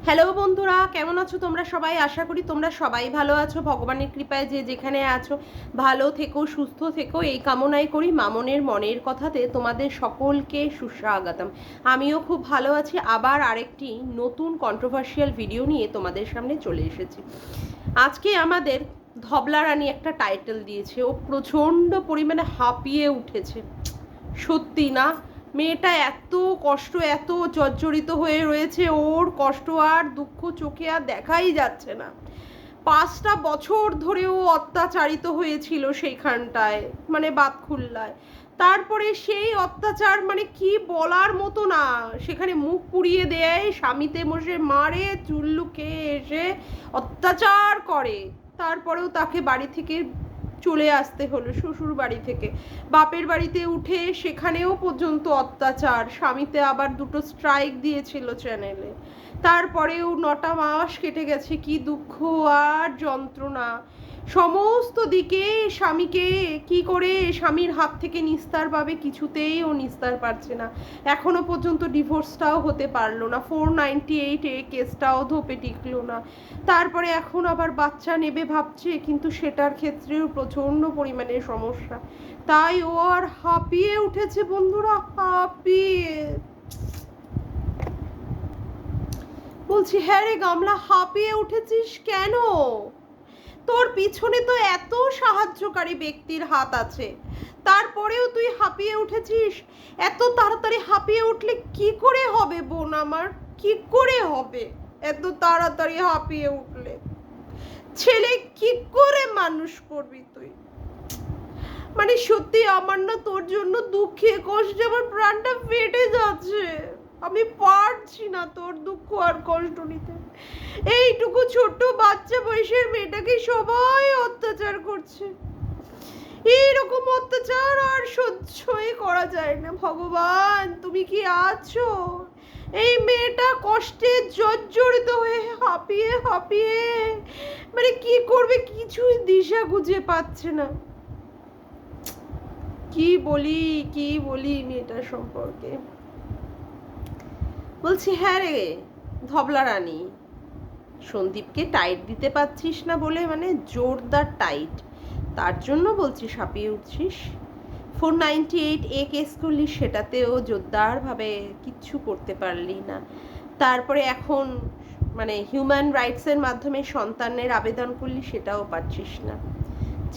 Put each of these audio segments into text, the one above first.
Hello বন্ধুরা, কেমন আছো তোমরা সবাই? আশা করি তোমরা সবাই ভালো আছো। ভগবানের কৃপায় যে যেখানে আছো ভালো থেকো, সুস্থ থেকো, এই কামনাই করি। মামনের মনের কথাতে তোমাদের সকলকে সুস্বাগতম। আমিও খুব ভালো আছি। আবার আরেকটি নতুন কন্ট্রোভার্সিয়াল ভিডিও নিয়ে তোমাদের সামনে চলে এসেছি। আজকে আমাদের ধবলা রানী একটা টাইটেল দিয়েছে, ও প্রচণ্ড পরিমাণে হাঁপিয়ে উঠেছে। সত্যি না, মেয়েটা এত কষ্ট, এত জর্জরিত হয়ে রয়েছে, ওর কষ্ট আর দুঃখ চোখে আর দেখাই যাচ্ছে না। 5টা বছর ধরে ও অত্যাচারিত হয়েছিল সেইখানটায়, মানে বাতখুল্লায়। তারপরে সেই অত্যাচার মানে কি বলার মতো না। সেখানে মুখ পুড়িয়ে দেয়, স্বামীতে বসে মারে, চুল্লুকে এসে অত্যাচার করে। তারপরেও তাকে বাড়ি থেকে চলে আসতে হলো, শ্বশুর বাড়ি থেকে বাপের বাড়িতে উঠে সেখানেও পর্যন্ত অত্যাচার। স্বামীতে আবার 2টো স্ট্রাইক দিয়েছিল চ্যানেলে। তারপরেও 9টা মাস কেটে গেছে, কি দুঃখ আর যন্ত্রণা। সমস্ত দিকে স্বামীকে কি করে স্বামীর হাত থেকে নিস্তার পাবে, কিছুতেই ও নিস্তার পারছে না। এখনো পর্যন্ত ডিভোর্সটাও হতে পারলো না, 498 কেসটাও ধোপে টিকলো না। তারপরে এখন আবার বাচ্চা নেবে ভাবছে, কিন্তু সেটার ক্ষেত্রেও প্রচণ্ড পরিমাণে সমস্যা। তাই ও আর হাঁপিয়ে উঠেছে বন্ধুরা, হাঁপিয়ে। বলছি, হ্যাঁ রে গামলা, হাঁপিয়ে উঠেছিস কেন? তোর পিছনে তো এত সাহায্যকারী ব্যক্তির হাত আছে, তারপরেও তুই হাঁপিয়ে উঠেছিস। এত তাড়াতাড়ি হাঁপিয়ে উঠলে কি করে হবে বোন আমার? কি করে হবে এত তাড়াতাড়ি হাঁপিয়ে উঠলে? ছেলে কি করে মানুষ করবি তুই? মানে সত্যি আমার না তোর জন্য দুঃখে কষ্টে আমার প্রাণটা ফেটে যাচ্ছে। আমি পারছি না তোর দুঃখ আর কষ্ট নিতে। এইটুকু ছোট্ট বাচ্চা বয়সের মেয়েটাকে সবাই অত্যাচার করছে। এইরকম অত্যাচার আর সহ্যই করা যায় না। ভগবান তুমি কি আছো? এই মেয়েটা কষ্টে জর্জরিত হয়ে হাঁপিয়ে হাঁপিয়ে মানে কি করবে কিছুই দিশা খুঁজে পাচ্ছে না। কি বলি মেয়েটার সম্পর্কে। বলছি, হ্যাঁ রে ধবলা রানী, সন্দীপকে টাইট দিতে পারছিস না বলে, মানে জোরদার টাইট, তার জন্য বলছিস হাঁপিয়ে উঠছিস। 498 কেস করলি, সেটাতেও জোরদারভাবে কিচ্ছু করতে পারলি না। তারপরে এখন মানে হিউম্যান রাইটসের মাধ্যমে সন্তানের আবেদন করলি, সেটাও পারছিস না।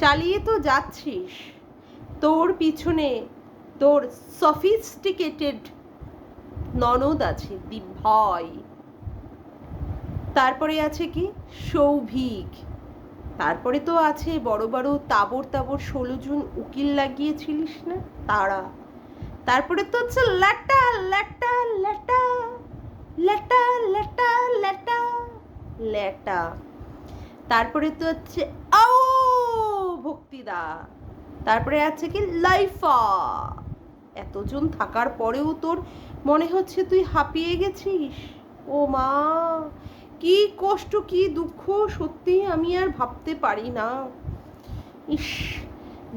চালিয়ে তো যাচ্ছিস। তোর পিছনে তোর সফিস্টিকেটেড ননদ আছে দিভয়, তারপরে আছে কি সৌভিক, তারপরে তো আছে বড় বড় তাবর তাবর 16 জন উকিল লাগিয়েছিলিস না তারা, তারপরে তো হচ্ছে ল্যাটা ল্যাটা ল্যাটা ল্যাটা ল্যাটা ল্যাটা ল্যাটা, তারপরে তো হচ্ছে আও ভক্তিদা, তারপরে আছে কি লাইফা। এতজন থাকার পরেও তোর মনে হচ্ছে তুই হাঁপিয়ে গেছিস? ও মা, কি কষ্ট, কি দুঃখ, সত্যি আমি আর ভাবতে পারি না। ইস,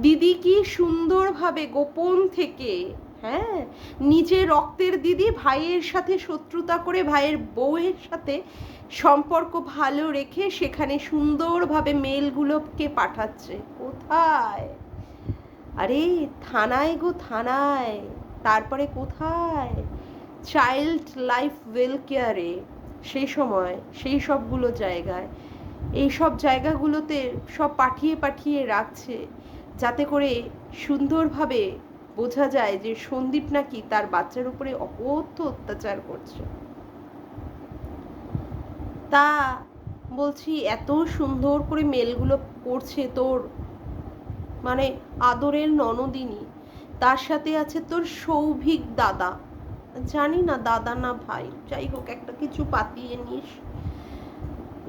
দিদি কি সুন্দরভাবে গোপন থেকে, হ্যাঁ, নিজের রক্তের দিদি ভাইয়ের সাথে শত্রুতা করে ভাইয়ের বউয়ের সাথে সম্পর্ক ভালো রেখে সেখানে সুন্দরভাবে মেলগুলোকে পাঠাচ্ছে। কোথায়? আরে থানায় গো, থানায়। তারপরে কোথায়? চাইল্ড লাইফ ওয়েলকেয়ারে, সেই সময় সেই সবগুলো জায়গায়, এই সব জায়গাগুলোতে সব পাঠিয়ে পাঠিয়ে রাখছে, যাতে করে সুন্দরভাবে বোঝা যায় যে সন্দীপ নাকি তার বাচ্চার উপরে অকথ্য অত্যাচার করছে। তা বলছি, এত সুন্দর করে মেলগুলো করছে তোর মানে আদরের ননদিনী, তার সাথে আছে তোর সৌভিক দাদা, জানি না দাদা না ভাই, যাই হোক একটা কিছু পাতিয়ে নিস।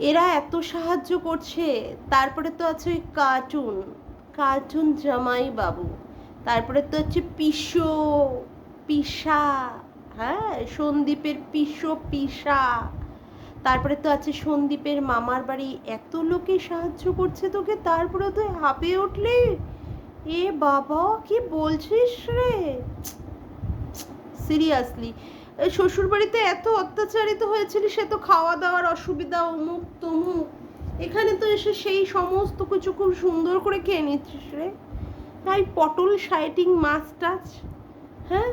এরা এত সাহায্য করছে। তারপরে তো আছে ওই কার্টুন কার্টুন জামাই বাবু, তারপরে তো হচ্ছে পিসো পিসা, হ্যাঁ সন্দীপের পিসো পিসা, তারপরে তো আছে সন্দীপের মামার বাড়ি, এত লোকে সাহায্য করছে তোকে, তারপরে তুই হাঁপিয়ে উঠলি? এ বাবা, কি বলছিস রে? সিরিয়াসলি এই শ্বশুর বাড়িতে এত অত্যাচারিত হয়েছিলি, সে তো খাওয়া দাওয়ার অসুবিধা, অমুক তমুক, এখানে তো এসে সেই সমস্ত কিছু খুব সুন্দর করে খেয়ে নিচ্ছিস রে। তাই পটল সাইটিং মাছ টাছ, হ্যাঁ।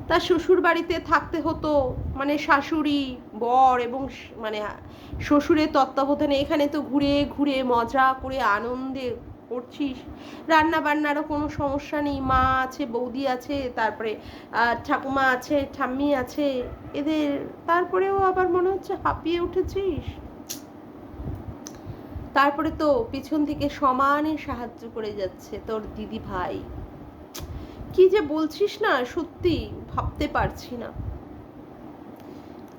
তার শ্বশুর বাড়িতে থাকতে হতো, মানে শাশুড়ি বর এবং মানে শ্বশুরের তত্ত্বাবধানে। এখানে তো ঘুরে ঘুরে মজা করে আনন্দে করছিস, রান্না বান্নারও কোনো সমস্যা নেই, মা আছে, বৌদি আছে, তারপরে ঠাকুমা আছে, ঠাম্মি আছে এদের, তারপরেও আবার মনে হচ্ছে হাঁপিয়ে উঠেছিস। তারপরে তো পিছন থেকে সমানে সাহায্য করে যাচ্ছে তোর দিদি ভাই। কি যে বলছিস না, সত্যি ভাবতে পারছি না।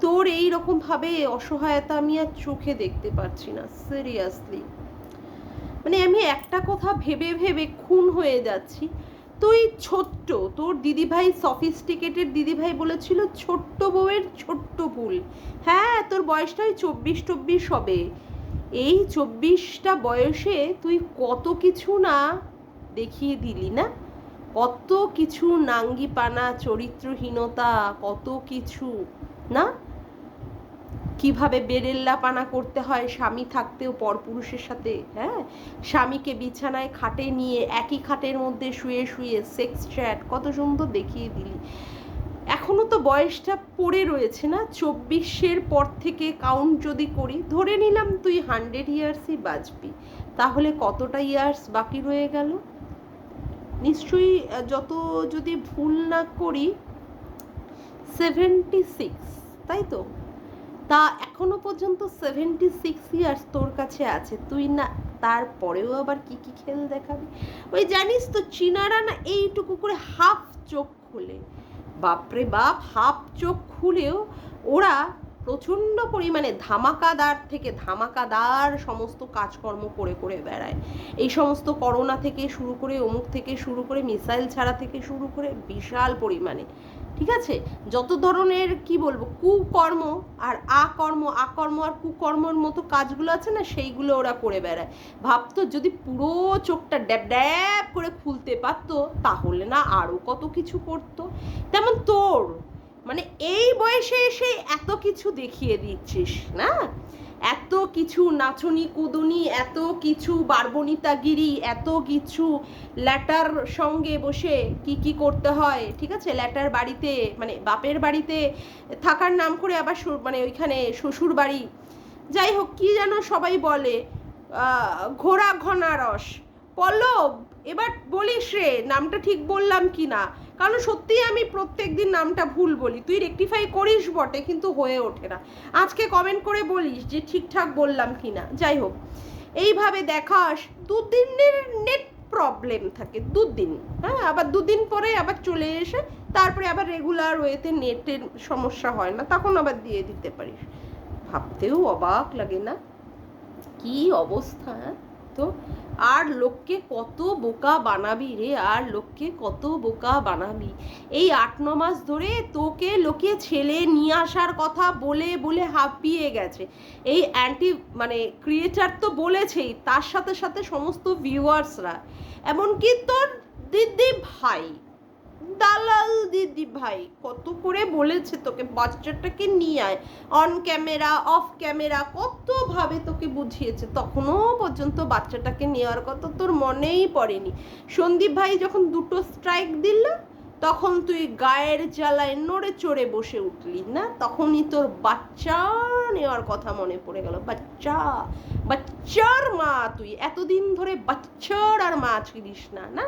তোর এই রকম ভাবে অসহায়তা আমি আর চোখে দেখতে পারছি না, সিরিয়াসলি। মানে আমি একটা কথা ভেবে ভেবে খুন হয়ে যাচ্ছি। তুই ছোট্ট, তোর দিদিভাই সফিস্টিকেটেড দিদিভাই বলেছিল ছোট্ট বউয়ের ছোট্ট ভুল। হ্যাঁ, তোর বয়সটা ওই 24 হবে। এই 24টা বয়সে তুই কত কিছু না দেখিয়ে দিলি না, কত কিছু নাঙ্গিপানা, চরিত্রহীনতা, কত কিছু না, কিভাবে বেরেল্লাপানা করতে হয় স্বামী থাকতেও পরপুরুষের সাথে। হ্যাঁ, স্বামীকে বিছানায় খাটে নিয়ে একই খাটের মধ্যে শুয়ে শুয়ে সেক্স চ্যাট কত সুন্দর দেখিয়ে দিলি। এখনো তো বয়সটা পড়ে রয়েছে না, 24-এর পর থেকে কাউন্ট যদি করি, ধরে নিলাম তুই 100 ইয়ার্সই বাঁচবি, তাহলে কতটা ইয়ার্স বাকি রয়ে গেল? নিশ্চয়ই, যত যদি ভুল না করি 76, তাই তো? তা এখনো পর্যন্ত 76 ইয়ার্স তোর কাছে আছে, তুই না তারপরেও আবার কি কি খেল দেখাবি? ওই জানিস তো চীনারা না এইটুকু করে হাফ চোখ খুলে, বাপরে বাপ, হাফ চোখ খুলেও ওরা প্রচণ্ড পরিমাণে ধামাকাদার থেকে ধামাকাদার সমস্ত কাজকর্ম করে করে বেড়ায়। এই সমস্ত করোনা থেকে শুরু করে, অমুক থেকে শুরু করে, মিসাইল ছাড়া থেকে শুরু করে বিশাল পরিমাণে, ঠিক আছে, যত ধরনের কি বলবো কুকর্ম আর আকর্ম আর কুকর্মর মতো কাজগুলো আছে না, সেইগুলো ওরা করে বেড়ায়। ভাবতো যদি পুরো চোখটা ড্যাব ড্যাব করে খুলতে পারতো, তাহলে না আরও কত কিছু করতো। তেমন তোর মানে এই বয়সে এসে এত কিছু দেখিয়ে দিচ্ছিস না, এত কিছু নাচনি কুদুনি, এত কিছু বারবনিতাগিরি, এত কিছু ল্যাটার সঙ্গে বসে কি কি করতে হয়, ঠিক আছে, ল্যাটার বাড়িতে মানে বাপের বাড়িতে থাকার নাম করে আবার মানে ওইখানে শ্বশুর বাড়ি, যাই হোক কি যেন সবাই বলে, ঘোড়া ঘনারস। পল্লব, এবার বলিস রে নামটা ঠিক বললাম কি না, কারণ সত্যিই আমি প্রত্যেক দিন নামটা ভুল বলি, তুই রেকটিফাই করিস বটে কিন্তু হয়ে ওঠে না। আজকে কমেন্ট করে বলিস যে ঠিকঠাক বললাম কি না। যাই হোক, এইভাবে দেখাস, 2 দিনের নেট প্রবলেম থাকে, 2 দিন, হ্যাঁ, আবার 2 দিন পরে আবার চলে এসে তারপরে আবার রেগুলার ওয়েতে নেটের সমস্যা হয় না, তখন আবার দিয়ে দিতে পারিস। ভাবতেও অবাক লাগে না কি অবস্থা। তো আর লোককে কত বোকা বানাবি রে, আর লোককে কত বোকা বানাবি? এই 8-9 মাস ধরে তোকে লোকে ছেলে নিয়ে আসার কথা বলে বলে হাঁপিয়ে গেছে। এই অ্যান্টি মানে ক্রিয়েটার তো বলেছেই, তার সাথে সাথে সমস্ত ভিউয়ার্সরা, এমনকি তোর দিদি ভাই, দালাল দিদি ভাই কত করে বলেছে তোকে বাচ্চাটাকে নিয়ে আয়, অন ক্যামেরা অফ ক্যামেরা কতভাবে তোকে বুঝিয়েছে, তখনও পর্যন্ত বাচ্চাটাকে নেওয়ার কথা তোর মনেই পড়েনি। সন্দীপ ভাই যখন 2টো স্ট্রাইক দিল, তখন তুই গায়ের জ্বালায় নড়ে চড়ে বসে উঠলি না, তখনই তোর বাচ্চা নেওয়ার কথা মনে পড়ে গেল। বাচ্চার মা তুই, এতদিন ধরে বাচ্চার আর মা ছিলিস না, না?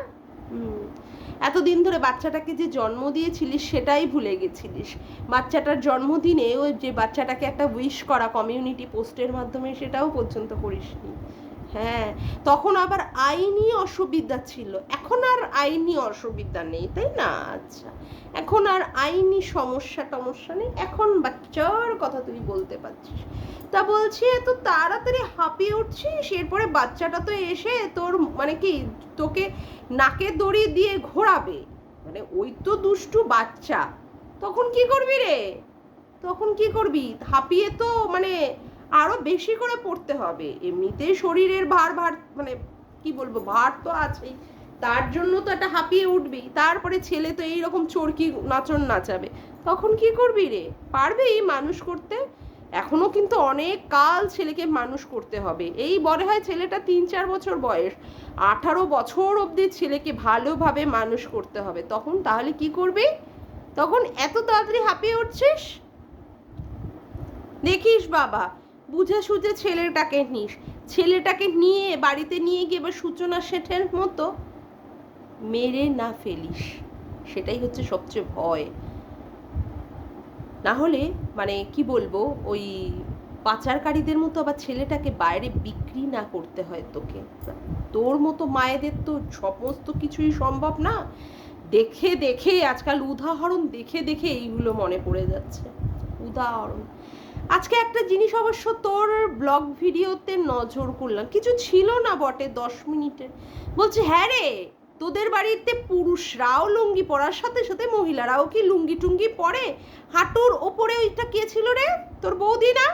এতদিন ধরে বাচ্চাটাকে যে জন্ম দিয়েছিলিস সেটাই ভুলে গেছিলিস। বাচ্চাটার জন্মদিনে ওই যে বাচ্চাটাকে একটা উইশ করা কমিউনিটি পোস্টের মাধ্যমে, সেটাও পর্যন্ত করিসনি। হ্যাঁ, তখন আবার আইনি অসুবিধা ছিল, এখন আর আইনি অসুবিধা নেই, তাই না? আচ্ছা, এখন আর আইনি সমস্যা নেই, এখন বাচ্চার কথা তুই বলতে পারছিস। তা বলছি এত তাড়াতাড়ি হাঁপিয়ে উঠছিস, এরপরে বাচ্চাটা তো এসে তোর মানে কি তোকে নাকে দড়ি দিয়ে ঘোরাবে, মানে ওই তো দুষ্টু বাচ্চা, তখন কি করবি রে? তখন কি করবি? হাঁপিয়ে তো মানে আরো বেশি করে পড়তে হবে, এমনিতে শরীরের ভার মানে কি বলবো, ভার তো আছেই, তার জন্য তো একটা হাঁপিয়ে উঠবি, তারপরে ছেলে তো এইরকম চরকি নাচন নাচাবে, তখন কি করবি রে? পারবি মানুষ করতে? এখনো কিন্তু অনেক কাল ছেলেকে মানুষ করতে হবে। এই বলে হয় ছেলেটা 3-4 বছর বয়স, 18 বছর অবধি ছেলেকে ভালোভাবে মানুষ করতে হবে। তখন তাহলে কি করবি? তখন এত তাড়াতাড়ি হাঁপিয়ে উঠছিস? দেখিস বাবা, বুঝে সুঝে ছেলেটাকে নিস, ছেলেটাকে নিয়ে বাড়িতে নিয়ে গিয়ে এবার সূচনা শেঠের মতো মেরে না ফেলিস, সেটাই হচ্ছে সবচেয়ে ভয়। না হলে মানে কি বলবো, ওই পাচারকারীদের মতো আবার ছেলেটাকে বাইরে বিক্রি না করতে হয় তোকে। তোর মতো মায়েদের তো সমস্ত কিছুই সম্ভব না। দেখে দেখে আজকাল উদাহরণ দেখে দেখে এইগুলো মনে পড়ে যাচ্ছে, উদাহরণ। আজকে একটা জিনিস অবশ্য তোর ব্লগ ভিডিওতে নজর করলাম, কিছু ছিল না বটে 10 মিনিটের, বলছে হ্যাঁ রে তোদের বাড়িতে পুরুষরাও লুঙ্গি পরার সাথে সাথে মহিলারাও কি লুঙ্গি টুঙ্গি পরে? হাঁটুর ওপরে ওইটা কে ছিল রে? তোর বৌদি না?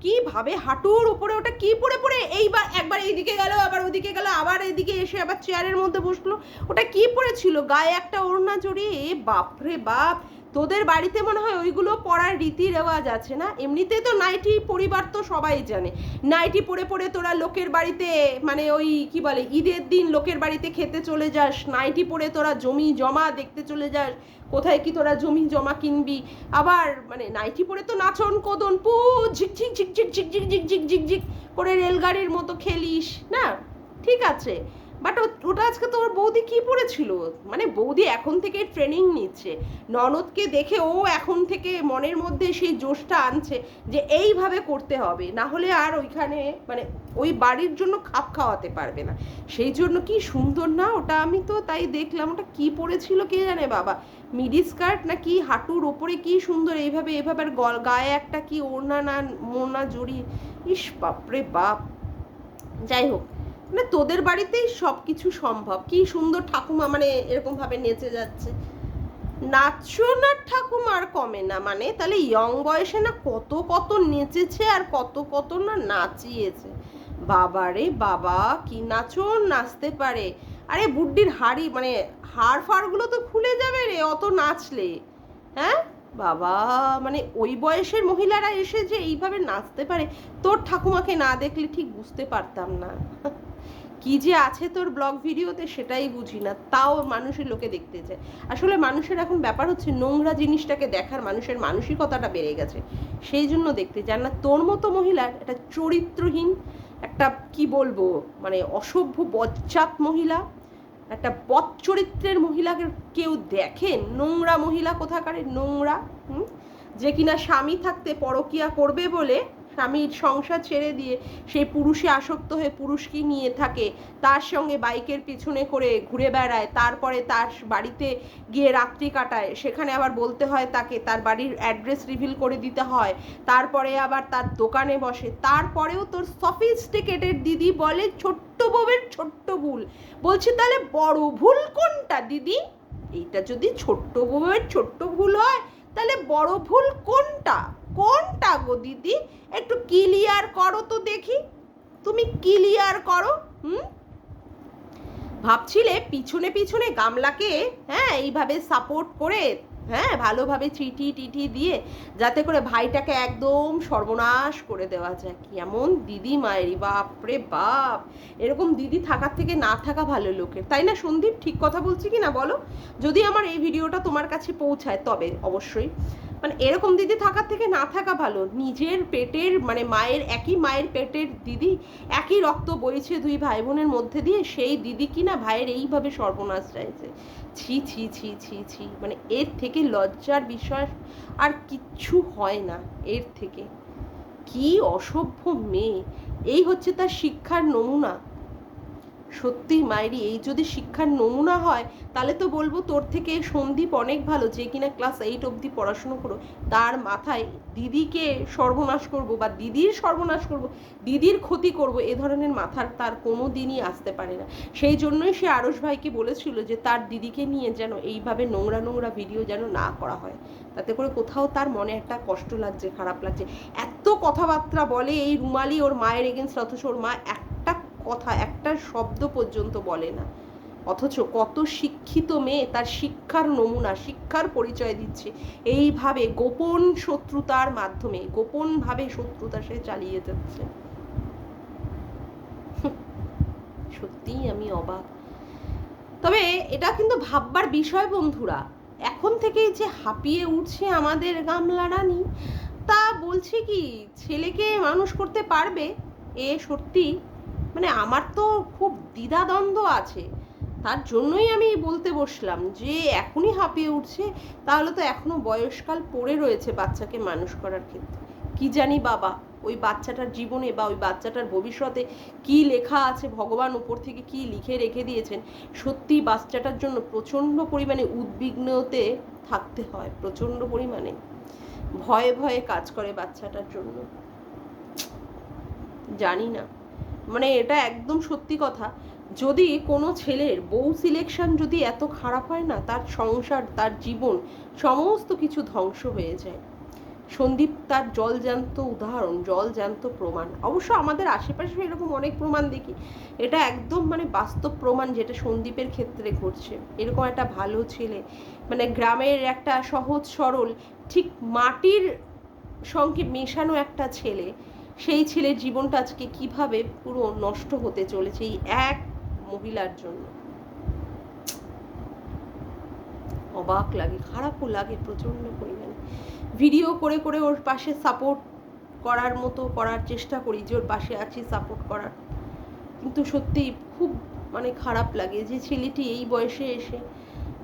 কিভাবে হাঁটুর ওপরে ওটা কি পরে পরে এইবার একবার এইদিকে গেল, আবার ওদিকে গেল, আবার এইদিকে এসে আবার চেয়ারের মধ্যে বসলো, ওটা কি পরেছিল? গায়ে একটা ওড়না জড়িয়ে? বাপরে বাপ, তোদের বাড়িতে মনে হয় ওইগুলো পরার রীতি রেওয়াজ আছে না? এমনিতে তো নাইটি পরিবার তো সবাই জানে, নাইটি পরে পরে তোরা লোকের বাড়িতে মানে ওই কি বলে ঈদের দিন লোকের বাড়িতে খেতে চলে যাস, নাইটি পরে তোরা জমি জমা দেখতে চলে যাস, কোথায় কি তোরা জমি জমা কিনবি, আবার মানে নাইটি পরে তো নাচন কোদন পু ঝিকঝিক ঝিকঝিক ঝিকঝিক ঝিকঝিক ঝিকঝিক করে রেলগাড়ির মতো খেলিস না, ঠিক আছে। বাট ওটা আজকে তোর বৌদি কি পড়েছিল? মানে বৌদি এখন থেকে ট্রেনিং নিচ্ছে, ননদকে দেখে ও এখন থেকে মনের মধ্যে সেই জোশটা আনছে যে এইভাবে করতে হবে, না হলে আর ওইখানে মানে ওই বাড়ির জন্য খাপ খাওয়াতে পারবে না। সেই জন্য কি সুন্দর না ওটা, আমি তো তাই দেখলাম, ওটা কি পড়েছিল কে জানে বাবা, মিডি স্কার্ট না কি, হাঁটুর ওপরে কি সুন্দর এইভাবে এভাবে, আর গায়ে একটা কি ওড়না না মোড়না জড়িয়ে, ইস বাপরে বাপ। যাই হোক, মানে তোদের বাড়িতেই সব কিছু সম্ভব, কি সুন্দর ঠাকুমা মানে এরকম ভাবে নেচে যাচ্ছে, নাচো না ঠাকুমার কমে না, মানে তাহলে ইয়ং বয়সে না কত কত নেচেছে আর কত কত না নাচিয়েছে। বাবা রে বাবা, কি নাচন নাচতে পারে। আরে বুড্ডির হাড়ি মানে হাড় ফাড়গুলো তো খুলে যাবে রে অত নাচলে। হ্যাঁ বাবা, মানে ওই বয়সের মহিলারা এসে যে এইভাবে নাচতে পারে, তোর ঠাকুমাকে না দেখলে ঠিক বুঝতে পারতাম না। কি যে আছে তোর ব্লগ ভিডিওতে সেটাই বুঝি না, তাও মানুষের লোকে দেখতে চায়। আসলে মানুষের এখন ব্যাপার হচ্ছে নোংরা জিনিসটাকে দেখার মানুষের মানসিকতাটা বেড়ে গেছে, সেই জন্য দেখতে চায় না। তোর মতো মহিলার একটা চরিত্রহীন একটা কি বলবো মানে অসভ্য বজ্জাত মহিলা, একটা বদ চরিত্রের মহিলাকে কেউ দেখেন? নোংরা মহিলা কোথাকারে, নোংরা। যে কিনা স্বামী থাকতে পরকিয়া করবে বলে স্বামীর সংসার ছেড়ে দিয়ে সেই পুরুষে আসক্ত হয়ে পুরুষকে নিয়ে থাকে, তার সঙ্গে বাইকের পিছনে করে ঘুরে বেড়ায়, তারপরে তার বাড়িতে গিয়ে রাত্রি কাটায়, সেখানে আবার বলতে হয় তাকে তার বাড়ির অ্যাড্রেস রিভিল করে দিতে হয়, তারপরে আবার তার দোকানে বসে, তারপরেও তোর সফিস্টিকেটেড দিদি বলে ছোট্ট বউয়ের ছোট্ট ভুল। বলছি তাহলে বড় ভুল কোনটা দিদি? এইটা যদি ছোট্ট বউয়ের ছোট্ট ভুল হয় তাহলে বড় ভুল কোনটা? কোনটা গো দিদি, একটু ক্লিয়ার করো তো দেখি, তুমি ক্লিয়ার করো। ভাবছিলে পিছনে পিছনে গামলাকে হ্যাঁ এইভাবে সাপোর্ট করে হ্যাঁ ভালোভাবে চিঠি টিঠি দিয়ে যাতে করে ভাইটাকে একদম সর্বনাশ করে দেওয়া যায়। কেমন দিদি মায়েরি, বাপরে বাপ। এরকম দিদি থাকার থেকে না থাকা ভালো লোকের, তাই না সন্দীপ? ঠিক কথা বলছি কি না বলো? যদি আমার এই ভিডিওটা তোমার কাছে পৌঁছায় তবে অবশ্যই, মানে এরকম দিদি থাকার থেকে না থাকা ভালো। নিজের পেটের মানে মায়ের, একই মায়ের পেটের দিদি, একই রক্ত বইছে দুই ভাই বোনের মধ্যে দিয়ে, সেই দিদি কিনা ভাইয়ের এইভাবে সর্বনাশ চাইছে। ছি ছি ছি ছি ছি, মানে এর থেকে লজ্জার বিষয় আর কিচ্ছু হয় না এর থেকে। কি অসভ্য মেয়ে, এই হচ্ছে তার শিক্ষার নমুনা। সত্যি মায়েরি, এই যদি শিক্ষার নমুনা হয় তাহলে তো বলবো তোর থেকে সন্দীপ অনেক ভালো, যে কিনা ক্লাস 8 অবধি পড়াশুনো করো, তার মাথায় দিদিকে সর্বনাশ করব বা দিদির সর্বনাশ করব, দিদির ক্ষতি করব, এ ধরনের মাথার তার কোনো দিনই আসতে পারে না। সেই জন্যই সে আরশ ভাইকে বলেছিল যে তার দিদিকে নিয়ে যেন এইভাবে নোংরা নোংরা ভিডিও যেন না করা হয়, তাতে করে কোথাও তার মনে একটা কষ্ট লাগছে, খারাপ লাগছে। এত কথাবার্তা বলে এই রুমালি ওর মায়ের এগেনস্ট, অথচ ওর মা একটা কথা একটা শব্দ পর্যন্ত বলে না, অথচ কত শিক্ষিত মেয়ে তার শিক্ষার নমুনা, শিক্ষার পরিচয় দিচ্ছে এইভাবে গোপন শত্রুতার মাধ্যমে, গোপনভাবে শত্রুতা সে চালিয়ে যাচ্ছে। সত্যিই আমি অবাক। তবে এটা কিন্তু ভাববার বিষয় বন্ধুরা, এখন থেকেই যে হাঁপিয়ে উঠছে আমাদের গামলা রানী, তা বলছি কি ছেলেকে মানুষ করতে পারবে? এ সত্যি মানে আমার তো খুব দ্বিধাদ্বন্দ্ব আছে। তার জন্যই আমি বলতে বসলাম যে এখনই হাঁপিয়ে উঠছে, তাহলে তো এখনো বয়সকাল পড়ে রয়েছে বাচ্চাকে মানুষ করার ক্ষেত্রে। কি জানি বাবা ওই বাচ্চাটার জীবনে বা ওই বাচ্চাটার ভবিষ্যতে কি লেখা আছে, ভগবান উপর থেকে কি লিখে রেখে দিয়েছেন। সত্যি বাচ্চাটার জন্য প্রচণ্ড পরিমাণে উদ্বিগ্নতে থাকতে হয়, প্রচণ্ড পরিমাণে ভয়ে ভয়ে কাজ করে বাচ্চাটার জন্য। জানি না, মানে এটা একদম সত্যি কথা। যদি কোনো ছেলের বউ সিলেকশন যদি এত খারাপ হয় না, তার সংসার, তার জীবন, সমস্ত কিছু ধ্বংস হয়ে যায়। সন্দীপ তার জলজ্যান্ত উদাহরণ, জলজ্যান্ত প্রমাণ। অবশ্য আমাদের আশেপাশে এরকম অনেক প্রমাণ দেখি, এটা একদম মানে বাস্তব প্রমাণ যেটা সন্দীপের ক্ষেত্রে ঘটছে। এরকম একটা ভালো ছেলে, মানে গ্রামের একটা সহজ সরল, ঠিক মাটির সঙ্গে মেশানো একটা ছেলে, সেই ছেলের জীবনটা আজকে কিভাবে পুরো নষ্ট হতে চলেছে এই এক মহিলার জন্য। অবাক লাগে, খারাপও লাগে প্রচণ্ড পরিমাণে। ভিডিও করে করে ওর পাশে সাপোর্ট করার মতো করার চেষ্টা করি, যে ওর পাশে আছি সাপোর্ট করার, কিন্তু সত্যিই খুব মানে খারাপ লাগে যে ছেলেটি এই বয়সে এসে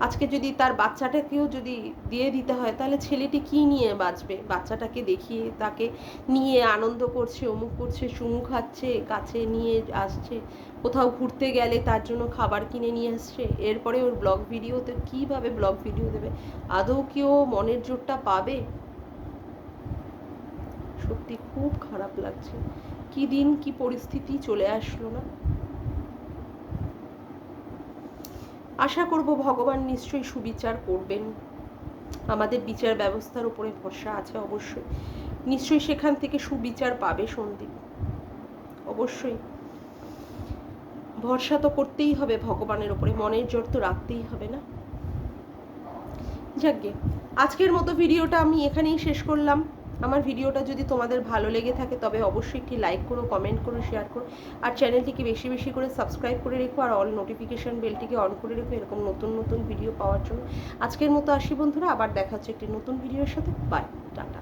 আজকে যদি তার বাচ্চাটাকেও যদি দিয়ে দিতে হয়, তাহলে ছেলেটি কি নিয়ে বাঁচবে? বাচ্চাটাকে দেখিয়ে তাকে নিয়ে আনন্দ করছে, অমুক করছে, চুমু খাচ্ছে, কাছে নিয়ে আসছে, কোথাও ঘুরতে গেলে তার জন্য খাবার কিনে নিয়ে আসছে, এরপরে ওর ব্লগ ভিডিওতে কীভাবে ব্লগ ভিডিও দেবে? আদৌ কি ও মনের জোরটা পাবে? সত্যি খুব খারাপ লাগছে। কি দিন কি পরিস্থিতি চলে আসলো না। আশা করব ভগবান নিশ্চয়ই সুবিচার করবেন। আমাদের বিচার ব্যবস্থার উপরে ভরসা আছে অবশ্যই, নিশ্চয়ই সেখান থেকে সুবিচার পাবে সন্দীপ, অবশ্যই। ভরসা তো করতেই হবে ভগবানের উপরে, মনের জোর তো রাখতেই হবে না। যাকগে, আজকের মতো ভিডিওটা আমি এখানেই শেষ করলাম। আমার ভিডিওটা যদি তোমাদের ভালো লেগে থাকে তবে অবশ্যই একটি লাইক করো, কমেন্ট করো, শেয়ার করো, আর চ্যানেলটিকে বেশি বেশি করে সাবস্ক্রাইব করে রেখো, আর অল নোটিফিকেশান বেলটিকে অন করে রেখো এরকম নতুন নতুন ভিডিও পাওয়ার জন্য। আজকের মতো আসি বন্ধুরা, আবার দেখা হচ্ছে একটি নতুন ভিডিওর সাথে। Bye, tata.